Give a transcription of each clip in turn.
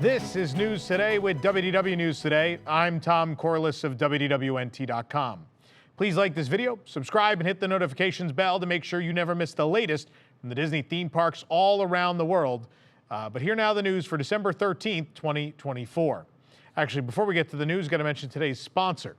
This is News Today with WDW News Today. I'm Tom Corliss of WDWNT.com. Please like this video, subscribe, and hit the notifications bell to make sure you never miss the latest from the Disney theme parks all around the world. But here now the news for December 13th, 2024. Actually, before we get to the news, got to mention today's sponsor.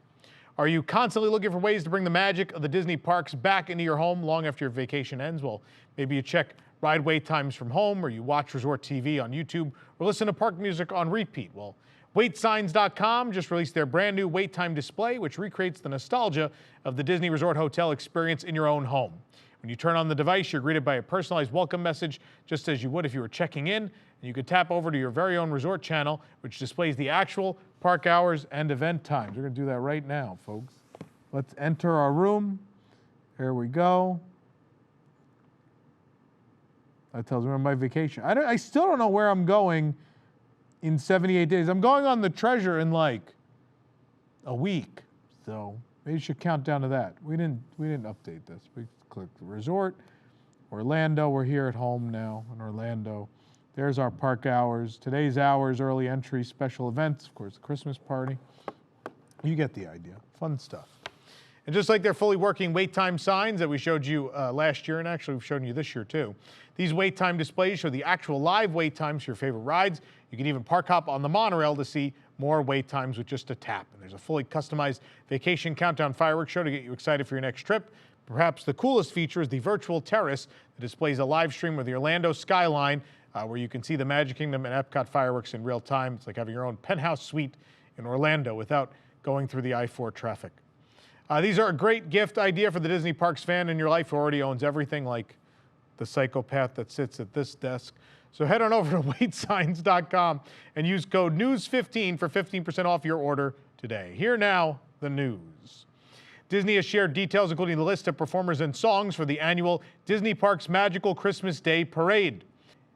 Are you constantly looking for ways to bring the magic of the Disney parks back into your home long after your vacation ends? Well, maybe you check ride wait times from home, or you watch resort TV on YouTube, or listen to park music on repeat. Well, waitsigns.com just released their brand new wait time display, which recreates the nostalgia of the Disney Resort Hotel experience in your own home. When you turn on the device, you're greeted by a personalized welcome message, just as you would if you were checking in. And you could tap over to your very own resort channel, which displays the actual park hours and event times. We're going to do that right now, folks. Let's enter our room. Here we go. That tells me I'm on my vacation. I still don't know where I'm going in 78 days. I'm going on the Treasure in like a week, so maybe you should count down to that. We didn't update this. We clicked the resort, Orlando. We're here at home now in Orlando. There's our park hours. Today's hours, early entry, special events, of course, the Christmas party. You get the idea. Fun stuff. And just like their fully working wait time signs that we showed you last year, and actually we've shown you this year too, these wait time displays show the actual live wait times for your favorite rides. You can even park hop on the monorail to see more wait times with just a tap. And there's a fully customized vacation countdown fireworks show to get you excited for your next trip. Perhaps the coolest feature is the virtual terrace that displays a live stream of the Orlando skyline where you can see the Magic Kingdom and EPCOT fireworks in real time. It's like having your own penthouse suite in Orlando without going through the I-4 traffic. These are a great gift idea for the Disney Parks fan in your life who already owns everything, like the psychopath that sits at this desk. So head on over to waitsigns.com and use code NEWS15 for 15% off your order today. Here now, the news. Disney has shared details, including the list of performers and songs for the annual Disney Parks Magical Christmas Day Parade.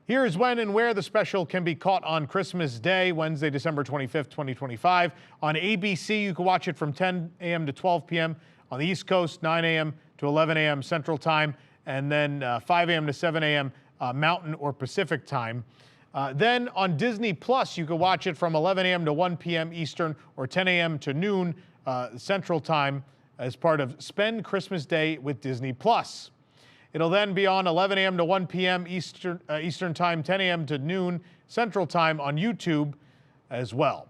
Here is when and where the special can be caught on Christmas Day, Wednesday, December 25th, 2025. On ABC, you can watch it from 10 a.m. to 12 p.m. On the East Coast, 9 a.m. to 11 a.m. Central Time, and then 5 a.m. to 7 a.m. Mountain or Pacific Time. Then on Disney Plus, you can watch it from 11 a.m. to 1 p.m. Eastern or 10 a.m. to noon Central Time as part of Spend Christmas Day with Disney Plus. It'll then be on 11 a.m. to 1 p.m. Eastern Time, 10 a.m. to noon Central Time on YouTube as well.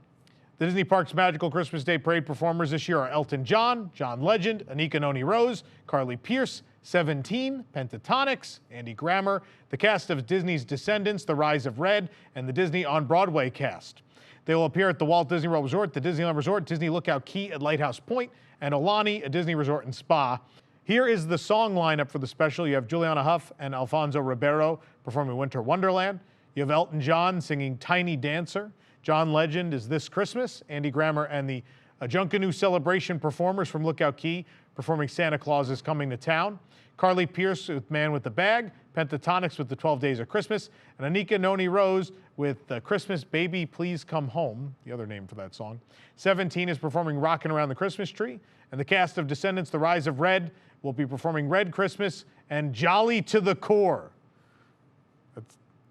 The Disney Parks Magical Christmas Day Parade performers this year are Elton John, John Legend, Anika Noni Rose, Carly Pearce, 17, Pentatonix, Andy Grammer, the cast of Disney's Descendants, The Rise of Red, and the Disney on Broadway cast. They will appear at the Walt Disney World Resort, the Disneyland Resort, Disney Lookout Key at Lighthouse Point, and Aulani, a Disney resort and spa. Here is the song lineup for the special. You have Juliana Hough and Alfonso Ribeiro performing Winter Wonderland. You have Elton John singing Tiny Dancer. John Legend is This Christmas. Andy Grammer and the Junkanoo Celebration performers from Lookout Key performing Santa Claus is Coming to Town. Carly Pearce with Man with the Bag. Pentatonix with the 12 Days of Christmas. And Anika Noni Rose with Christmas Baby Please Come Home, the other name for that song. 17 is performing Rockin' Around the Christmas Tree. And the cast of Descendants, The Rise of Red, will be performing Red Christmas and Jolly to the Core.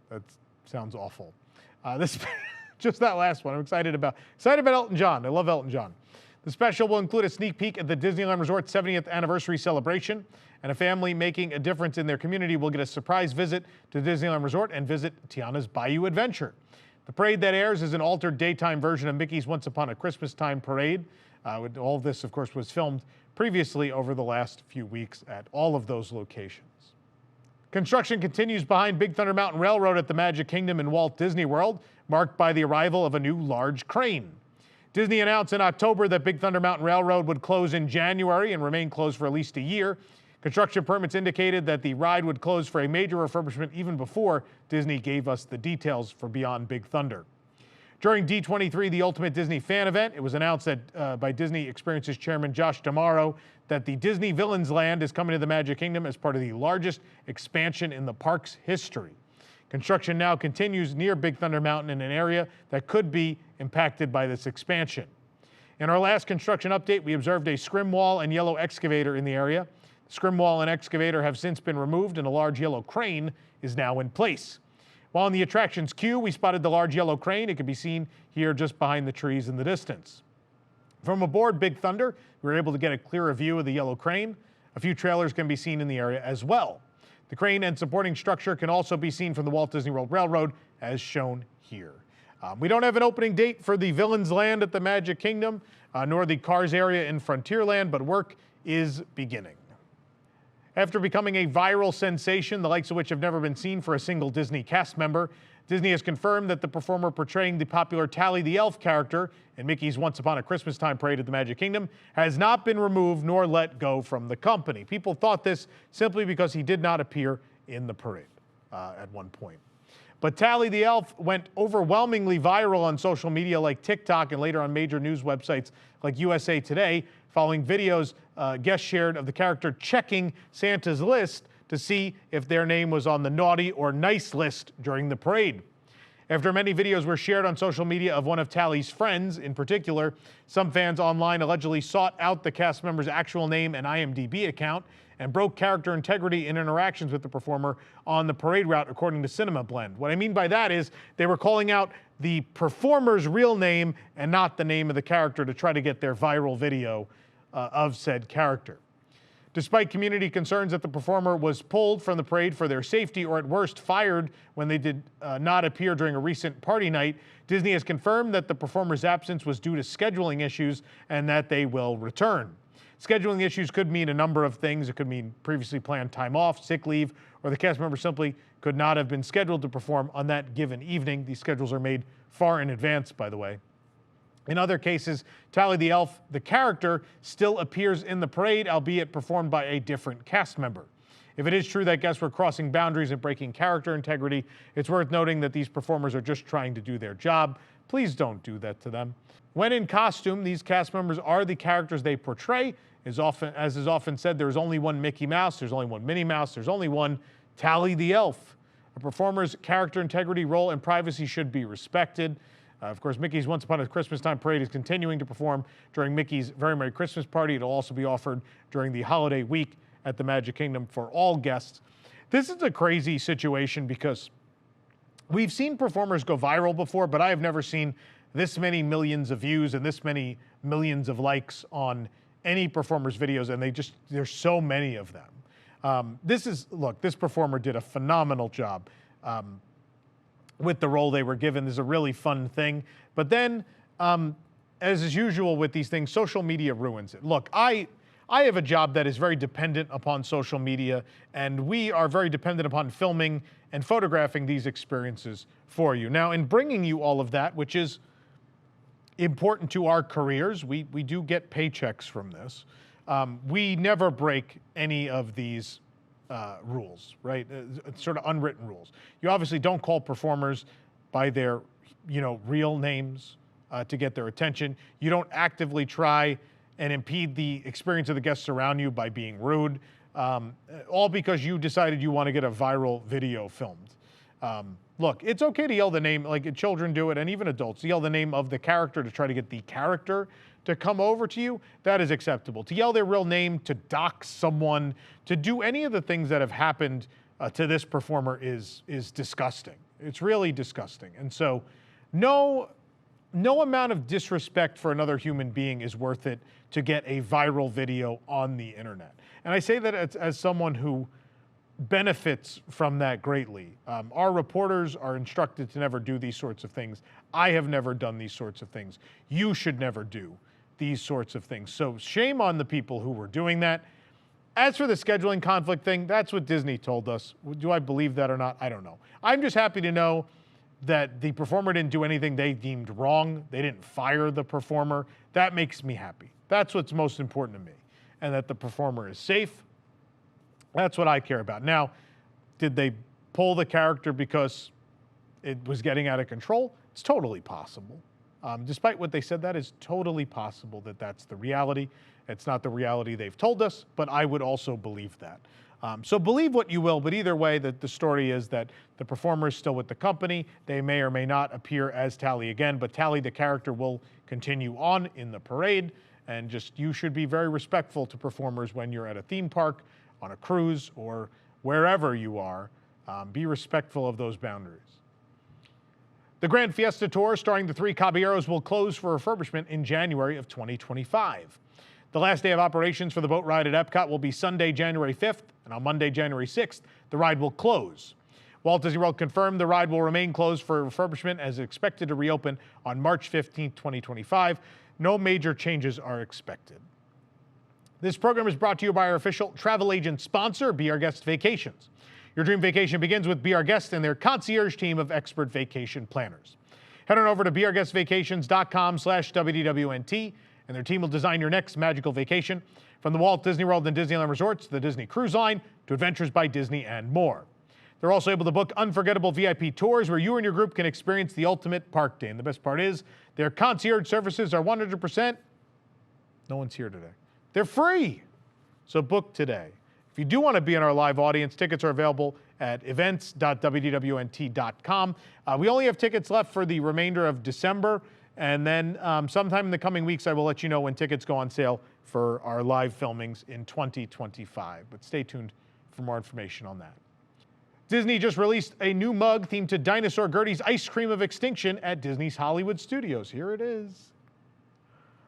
That sounds awful. Just that last one I'm excited about. Excited about Elton John. I love Elton John. The special will include a sneak peek at the Disneyland Resort 70th anniversary celebration, and a family making a difference in their community will get a surprise visit to Disneyland Resort and visit Tiana's Bayou adventure. The parade that airs is an altered daytime version of Mickey's Once Upon a Christmas Time parade. All of this, of course, was filmed previously over the last few weeks at all of those locations. Construction continues behind Big Thunder Mountain Railroad at the Magic Kingdom in Walt Disney World, marked by the arrival of a new large crane. Disney announced in October that Big Thunder Mountain Railroad would close in January and remain closed for at least a year. Construction permits indicated that the ride would close for a major refurbishment even before Disney gave us the details for Beyond Big Thunder. During D23, the Ultimate Disney Fan Event, it was announced that by Disney Experiences Chairman Josh D'Amaro that the Disney Villains Land is coming to the Magic Kingdom as part of the largest expansion in the park's history. Construction now continues near Big Thunder Mountain in an area that could be impacted by this expansion. In our last construction update, we observed a scrim wall and yellow excavator in the area. The scrim wall and excavator have since been removed and a large yellow crane is now in place. While in the attractions queue, we spotted the large yellow crane. It can be seen here just behind the trees in the distance. From aboard Big Thunder, we were able to get a clearer view of the yellow crane. A few trailers can be seen in the area as well. The crane and supporting structure can also be seen from the Walt Disney World Railroad, as shown here. We don't have an opening date for the Villains Land at the Magic Kingdom, nor the Cars area in Frontierland, but work is beginning. After becoming a viral sensation, the likes of which have never been seen for a single Disney cast member, Disney has confirmed that the performer portraying the popular Tally the Elf character in Mickey's Once Upon a Christmas Time parade at the Magic Kingdom has not been removed nor let go from the company. People thought this simply because he did not appear in the parade at one point. But Tally the Elf went overwhelmingly viral on social media like TikTok and later on major news websites like USA Today, following videos guests shared of the character checking Santa's list to see if their name was on the naughty or nice list during the parade. After many videos were shared on social media of one of Tally's friends in particular, some fans online allegedly sought out the cast member's actual name and IMDb account and broke character integrity in interactions with the performer on the parade route, according to Cinema Blend. What I mean by that is they were calling out the performer's real name and not the name of the character to try to get their viral video of said character. Despite community concerns that the performer was pulled from the parade for their safety or at worst fired when they did not appear during a recent party night, Disney has confirmed that the performer's absence was due to scheduling issues and that they will return. Scheduling issues could mean a number of things. It could mean previously planned time off, sick leave, or the cast member simply could not have been scheduled to perform on that given evening. These schedules are made far in advance, by the way. In other cases, Tally the Elf, the character, still appears in the parade, albeit performed by a different cast member. If it is true that guests were crossing boundaries and breaking character integrity, it's worth noting that these performers are just trying to do their job. Please don't do that to them. When in costume, these cast members are the characters they portray. As is often said, there's only one Mickey Mouse, there's only one Minnie Mouse, there's only one Tally the Elf. A performer's character integrity, role, and privacy should be respected. Of course, Mickey's Once Upon a Christmas Time parade is continuing to perform during Mickey's Very Merry Christmas Party. It'll also be offered during the holiday week at the Magic Kingdom for all guests. This is a crazy situation because we've seen performers go viral before, but I have never seen this many millions of views and this many millions of likes on any performer's videos, and there's so many of them. This performer did a phenomenal job. With the role they were given. This is a really fun thing. But then, as is usual with these things, social media ruins it. Look, I have a job that is very dependent upon social media, and we are very dependent upon filming and photographing these experiences for you. Now, in bringing you all of that, which is important to our careers, we do get paychecks from this. We never break any of these rules, right? Sort of unwritten rules. You obviously don't call performers by their, real names to get their attention. You don't actively try and impede the experience of the guests around you by being rude, all because you decided you want to get a viral video filmed. Look, it's okay to yell the name, like children do it, and even adults, yell the name of the character to try to get the character to come over to you. That is acceptable. To yell their real name, to dox someone, to do any of the things that have happened to this performer is disgusting. It's really disgusting. And so no amount of disrespect for another human being is worth it to get a viral video on the internet. And I say that as someone who benefits from that greatly. Our reporters are instructed to never do these sorts of things. I have never done these sorts of things. You should never do these sorts of things. So shame on the people who were doing that. As for the scheduling conflict thing, that's what Disney told us. Do I believe that or not? I don't know. I'm just happy to know that the performer didn't do anything they deemed wrong. They didn't fire the performer. That makes me happy. That's what's most important to me. And that the performer is safe. That's what I care about. Now, did they pull the character because it was getting out of control? It's totally possible. Despite what they said, that is totally possible that that's the reality. It's not the reality they've told us, but I would also believe that. So believe what you will, but either way, the story is that the performer is still with the company. They may or may not appear as Tally again, but Tally, the character, will continue on in the parade. And you should be very respectful to performers when you're at a theme park, on a cruise, or wherever you are. Be respectful of those boundaries. The Gran Fiesta tour starring the three Caballeros will close for refurbishment in January of 2025. The last day of operations for the boat ride at EPCOT will be Sunday, January 5th, and on Monday, January 6th, the ride will close. Walt Disney World confirmed the ride will remain closed for refurbishment as expected to reopen on March 15, 2025. No major changes are expected. This program is brought to you by our official travel agent sponsor, Be Our Guest Vacations. Your dream vacation begins with Be Our Guest and their concierge team of expert vacation planners. Head on over to beourguestvacations.com/WDWNT, and their team will design your next magical vacation, from the Walt Disney World and Disneyland Resorts to the Disney Cruise Line to Adventures by Disney and more. They're also able to book unforgettable VIP tours where you and your group can experience the ultimate park day. And the best part is their concierge services are 100%. No one's here today. They're free. So book today. If you do want to be in our live audience, tickets are available at events.wdwnt.com. We only have tickets left for the remainder of December. And then sometime in the coming weeks, I will let you know when tickets go on sale for our live filmings in 2025. But stay tuned for more information on that. Disney just released a new mug themed to Dinosaur Gertie's Ice Cream of Extinction at Disney's Hollywood Studios. Here it is.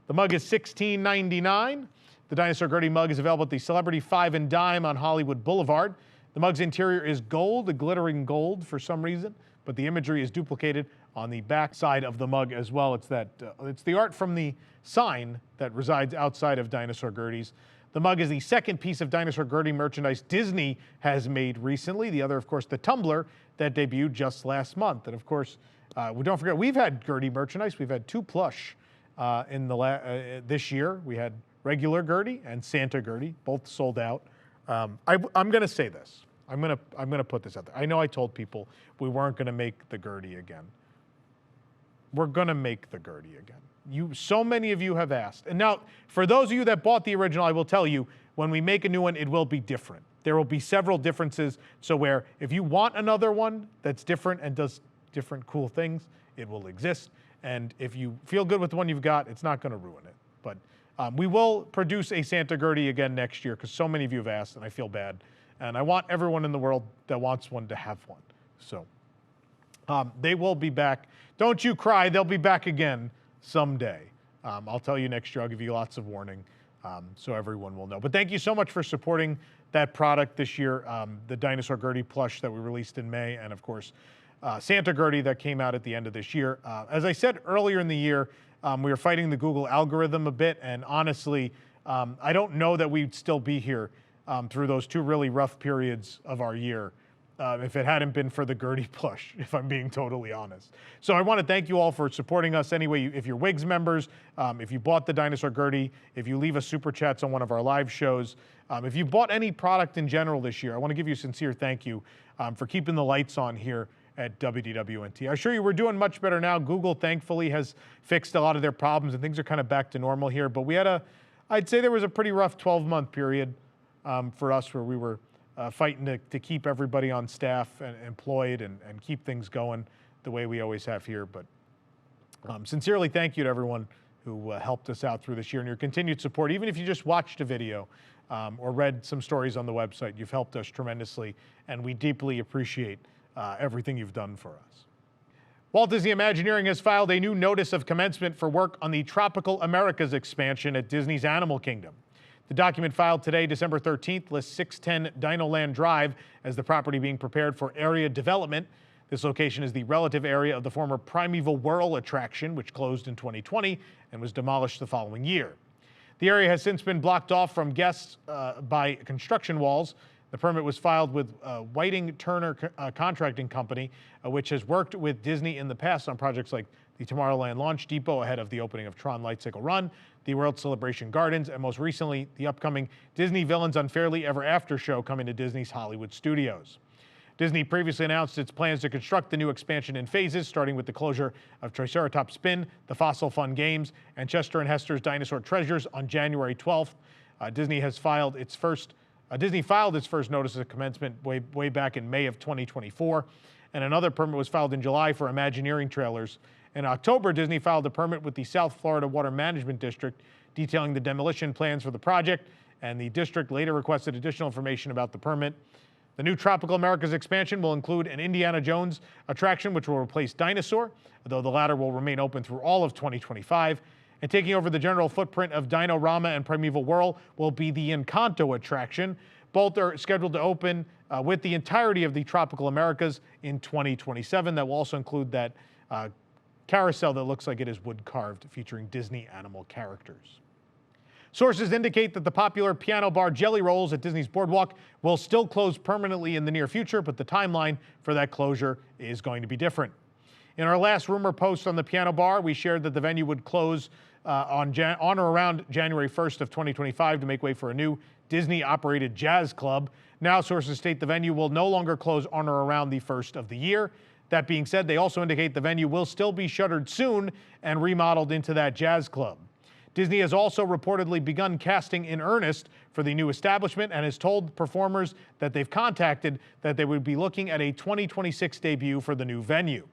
The mug is $16.99. The Dinosaur Gertie mug is available at the Celebrity 5 and Dime on Hollywood Boulevard. The mug's interior is gold, a glittering gold for some reason, but the imagery is duplicated on the back side of the mug as well. It's the art from the sign that resides outside of Dinosaur Gertie's. The mug is the second piece of Dinosaur Gertie merchandise Disney has made recently. The other, of course, the tumbler that debuted just last month. And of course, don't forget, we've had Gertie merchandise. We've had two plush this year. We had regular Gertie and Santa Gertie, both sold out. I'm going to say this. I'm going to put this out there. I know I told people we weren't going to make the Gertie again. We're going to make the Gertie again. So many of you have asked. And now, for those of you that bought the original, I will tell you, when we make a new one, it will be different. There will be several differences. So where if you want another one that's different and does different cool things, it will exist. And if you feel good with the one you've got, it's not going to ruin it. But we will produce a Santa Gertie again next year because so many of you have asked, and I feel bad. And I want everyone in the world that wants one to have one. So they will be back. Don't you cry. They'll be back again someday. I'll tell you next year. I'll give you lots of warning so everyone will know. But thank you so much for supporting that product this year. The Dinosaur Gertie plush that we released in May, and of course, Santa Gertie that came out at the end of this year. As I said earlier in the year, we were fighting the Google algorithm a bit, and honestly, I don't know that we'd still be here through those two really rough periods of our year if it hadn't been for the Gertie plush, if I'm being totally honest. So I want to thank you all for supporting us anyway. If you're WIGS members, if you bought the Dinosaur Gertie, if you leave us super chats on one of our live shows, if you bought any product in general this year, I want to give you a sincere thank you for keeping the lights on here at WDWNT. I assure you we're doing much better now. Google, thankfully, has fixed a lot of their problems, and things are kind of back to normal here. But we had I'd say there was a pretty rough 12-month period for us where we were fighting to keep everybody on staff and employed and keep things going the way we always have here. But sincerely, thank you to everyone who helped us out through this year and your continued support. Even if you just watched a video or read some stories on the website, you've helped us tremendously, and we deeply appreciate everything you've done for us. Walt Disney Imagineering has filed a new notice of commencement for work on the Tropical Americas expansion at Disney's Animal Kingdom. The document filed today, December 13th, lists 610 Dinoland Drive as the property being prepared for area development. This location is the relative area of the former Primeval Whirl attraction, which closed in 2020 and was demolished the following year. The area has since been blocked off from guests by construction walls. The permit was filed with Whiting Turner Contracting Company, which has worked with Disney in the past on projects like the Tomorrowland Launch Depot ahead of the opening of Tron Lightcycle Run, the World Celebration Gardens, and most recently, the upcoming Disney Villains Unfairly Ever After show coming to Disney's Hollywood Studios. Disney previously announced its plans to construct the new expansion in phases, starting with the closure of Triceratops Spin, the Fossil Fun Games, and Chester and Hester's Dinosaur Treasures on January 12th. Disney filed its first notice of commencement way back in May of 2024, and another permit was filed in July for Imagineering trailers. In October, Disney filed a permit with the South Florida Water Management District detailing the demolition plans for the project, and the district later requested additional information about the permit. The new Tropical Americas expansion will include an Indiana Jones attraction, which will replace Dinosaur, though the latter will remain open through all of 2025. And taking over the general footprint of Dino-Rama and Primeval Whirl will be the Encanto attraction. Both are scheduled to open with the entirety of the Tropical Americas in 2027. That will also include that carousel that looks like it is wood-carved, featuring Disney animal characters. Sources indicate that the popular piano bar Jellyrolls at Disney's BoardWalk will still close permanently in the near future, but the timeline for that closure is going to be different. In our last rumor post on the piano bar, we shared that the venue would close on or around January 1st of 2025 to make way for a new Disney-operated jazz club. Now sources state the venue will no longer close on or around the first of the year. That being said, they also indicate the venue will still be shuttered soon and remodeled into that jazz club. Disney has also reportedly begun casting in earnest for the new establishment and has told performers that they've contacted that they would be looking at a 2026 debut for the new venue.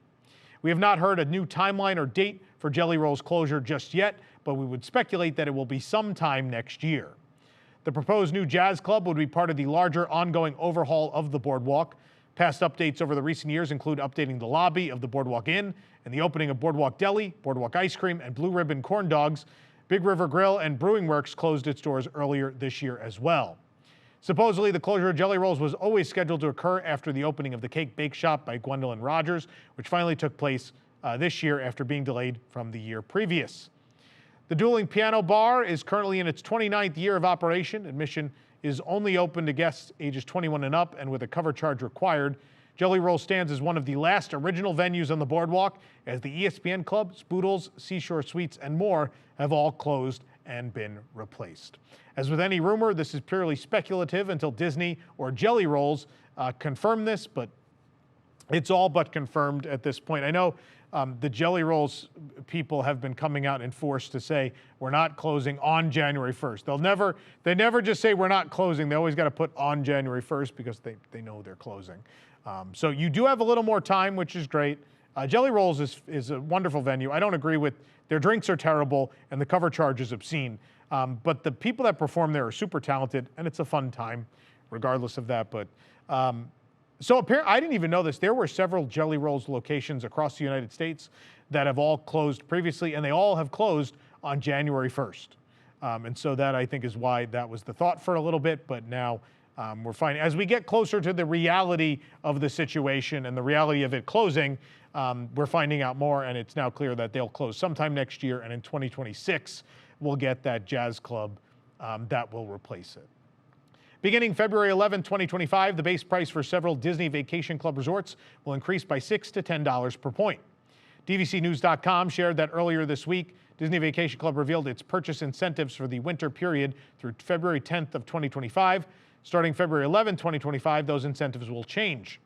We have not heard a new timeline or date for Jellyrolls closure just yet, but we would speculate that it will be sometime next year. The proposed new jazz club would be part of the larger ongoing overhaul of the BoardWalk. Past updates over the recent years include updating the lobby of the BoardWalk Inn and the opening of BoardWalk Deli, BoardWalk Ice Cream, and Blue Ribbon Corn Dogs. Big River Grill and Brewing Works closed its doors earlier this year as well. Supposedly, the closure of Jellyrolls was always scheduled to occur after the opening of the Cake Bake Shop by Gwendolyn Rogers, which finally took place this year after being delayed from the year previous. The Dueling Piano Bar is currently in its 29th year of operation. Admission is only open to guests ages 21 and up and with a cover charge required. Jellyrolls stands as one of the last original venues on the BoardWalk, as the ESPN Club, Spoodles, Seashore Suites, and more have all closed and been replaced. As with any rumor, this is purely speculative until Disney or Jellyrolls confirm this, but it's all but confirmed at this point. I know the Jellyrolls people have been coming out in force to say we're not closing on January 1st. They never just say we're not closing. They always got to put on January 1st because they know they're closing. So you do have a little more time, which is great. Jellyrolls is a wonderful venue. I don't agree with their drinks are terrible and the cover charge is obscene. But the people that perform there are super talented and it's a fun time regardless of that. But so apparently, I didn't even know this. There were several Jellyrolls locations across the United States that have all closed previously, and they all have closed on January 1st. And so that, I think, is why that was the thought for a little bit. But now we're finding, as we get closer to the reality of the situation and the reality of it closing, we're finding out more, and it's now clear that they'll close sometime next year, and in 2026, we'll get that jazz club that will replace it. Beginning February 11, 2025, the base price for several Disney Vacation Club resorts will increase by $6 to $10 per point. DVCnews.com shared that earlier this week, Disney Vacation Club revealed its purchase incentives for the winter period through February 10th of 2025. Starting February 11, 2025, those incentives will change.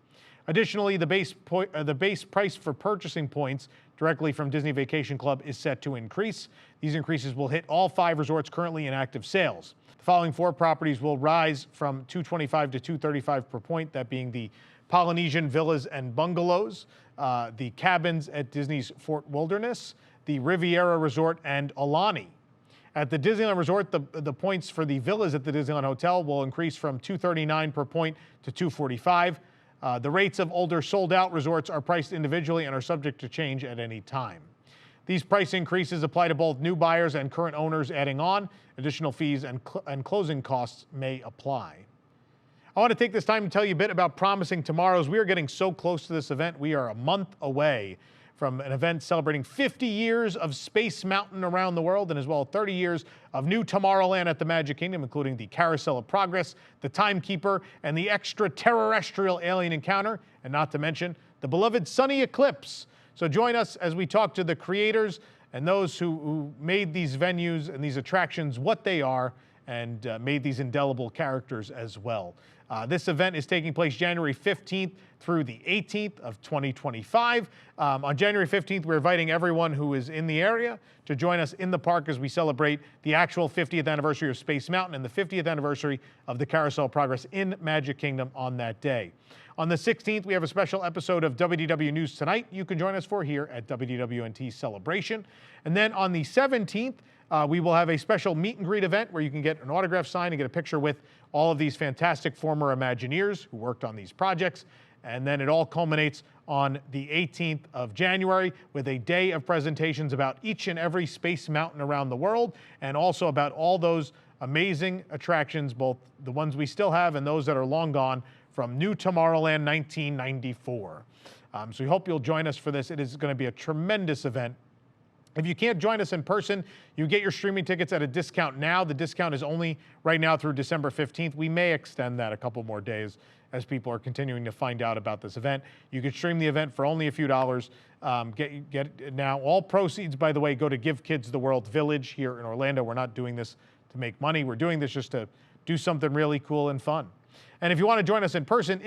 Additionally, the base price for purchasing points directly from Disney Vacation Club is set to increase. These increases will hit all 5 resorts currently in active sales. The following 4 properties will rise from $225 to $235 per point, that being the Polynesian Villas and Bungalows, the cabins at Disney's Fort Wilderness, the Riviera Resort, and Aulani. At the Disneyland Resort, the points for the villas at the Disneyland Hotel will increase from $239 per point to $245. The rates of older sold-out resorts are priced individually and are subject to change at any time. These price increases apply to both new buyers and current owners adding on. Additional fees and closing costs may apply. I want to take this time to tell you a bit about Promising Tomorrows. We are getting so close to this event. We are a month away from an event celebrating 50 years of Space Mountain around the world, and as well 30 years of new Tomorrowland at the Magic Kingdom, including the Carousel of Progress, the Timekeeper, and the extraterrestrial alien encounter, and not to mention the beloved Sunny Eclipse. So join us as we talk to the creators and those who made these venues and these attractions what they are, and made these indelible characters as well. This event is taking place January 15th through the 18th of 2025. On January 15th, we're inviting everyone who is in the area to join us in the park as we celebrate the actual 50th anniversary of Space Mountain and the 50th anniversary of the Carousel of Progress in Magic Kingdom on that day. On the 16th, we have a special episode of WDW News Tonight you can join us for here at WDWNT Celebration. And then on the 17th, We will have a special meet and greet event where you can get an autograph signed and get a picture with all of these fantastic former Imagineers who worked on these projects. And then it all culminates on the 18th of January with a day of presentations about each and every space mountain around the world, and also about all those amazing attractions, both the ones we still have and those that are long gone, from New Tomorrowland 1994. So we hope you'll join us for this. It is going to be a tremendous event. If you can't join us in person, you get your streaming tickets at a discount now. The discount is only right now through December 15th. We may extend that a couple more days as people are continuing to find out about this event. You can stream the event for only a few dollars. Get now. All proceeds, by the way, go to Give Kids the World Village here in Orlando. We're not doing this to make money. We're doing this just to do something really cool and fun. And if you want to join us in person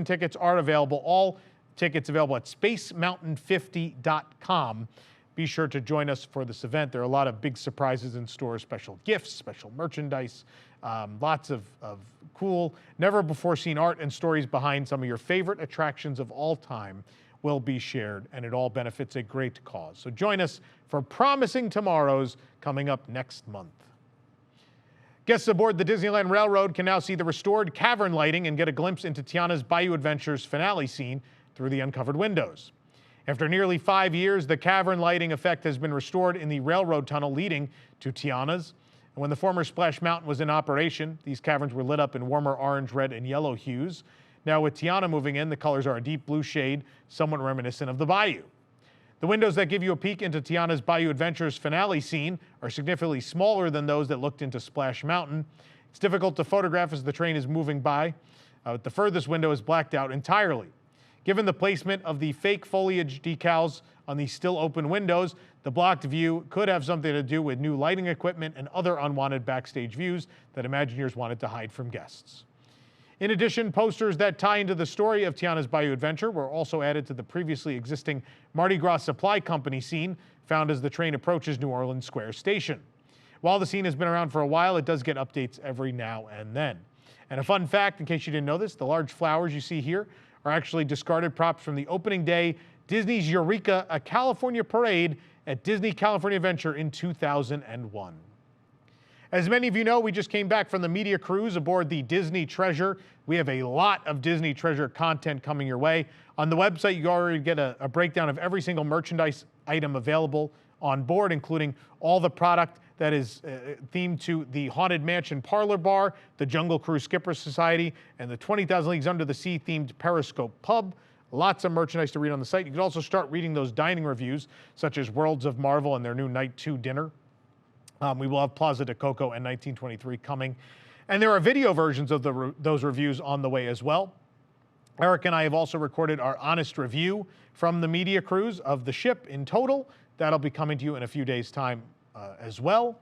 tickets are available. All tickets available at spacemountain50.com. Be sure to join us for this event. There are a lot of big surprises in store, special gifts, special merchandise, lots of cool, never-before-seen art and stories behind some of your favorite attractions of all time will be shared, and it all benefits a great cause. So join us for Promising Tomorrows coming up next month. Guests aboard the Disneyland Railroad can now see the restored Cavern lighting and get a glimpse into Tiana's Bayou Adventures finale scene through the uncovered windows. After nearly 5 years, the Cavern lighting effect has been restored in the railroad tunnel leading to Tiana's. And when the former Splash Mountain was in operation, these caverns were lit up in warmer orange, red, and yellow hues. Now with Tiana moving in, the colors are a deep blue shade, somewhat reminiscent of the Bayou. The windows that give you a peek into Tiana's Bayou Adventures finale scene are significantly smaller than those that looked into Splash Mountain. It's difficult to photograph as the train is moving by. The furthest window is blacked out entirely. Given the placement of the fake foliage decals on the still open windows, the blocked view could have something to do with new lighting equipment and other unwanted backstage views that Imagineers wanted to hide from guests. In addition, posters that tie into the story of Tiana's Bayou Adventure were also added to the previously existing Mardi Gras Supply Company scene found as the train approaches New Orleans Square Station. While the scene has been around for a while, it does get updates every now and then. And a fun fact, in case you didn't know this, the large flowers you see here are actually discarded props from the opening day Disney's Eureka, a California parade at Disney California Adventure in 2001. As many of you know, we just came back from the media cruise aboard the Disney Treasure. We have a lot of Disney Treasure content coming your way. On the website, you already get a breakdown of every single merchandise item available on board, including all the product that is themed to the Haunted Mansion Parlor Bar, the Jungle Cruise Skipper Society, and the 20,000 Leagues Under the Sea themed Periscope Pub. Lots of merchandise to read on the site. You can also start reading those dining reviews, such as Worlds of Marvel and their new Night 2 dinner. We will have Plaza de Coco and 1923 coming. And there are video versions of those reviews on the way as well. Eric and I have also recorded our honest review from the media cruise of the ship in total. That'll be coming to you in a few days' time as well.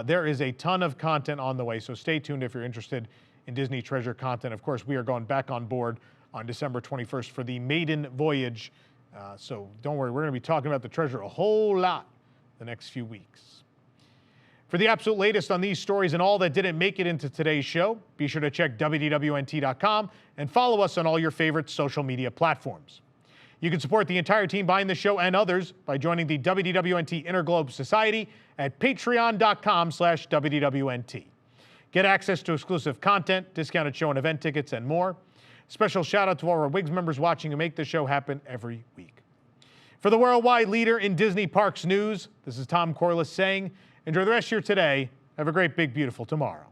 There is a ton of content on the way, so stay tuned if you're interested in Disney Treasure content. Of course, we are going back on board on December 21st for the maiden voyage. So don't worry, we're going to be talking about the treasure a whole lot the next few weeks. For the absolute latest on these stories and all that didn't make it into today's show, be sure to check WDWNT.com and follow us on all your favorite social media platforms. You can support the entire team behind the show and others by joining the WDWNT Interglobe Society at patreon.com/WDWNT. Get access to exclusive content, discounted show and event tickets, and more. Special shout out to all our WIGS members watching who make the show happen every week. For the worldwide leader in Disney Parks news, this is Tom Corliss saying, enjoy the rest of your today. Have a great, big, beautiful tomorrow.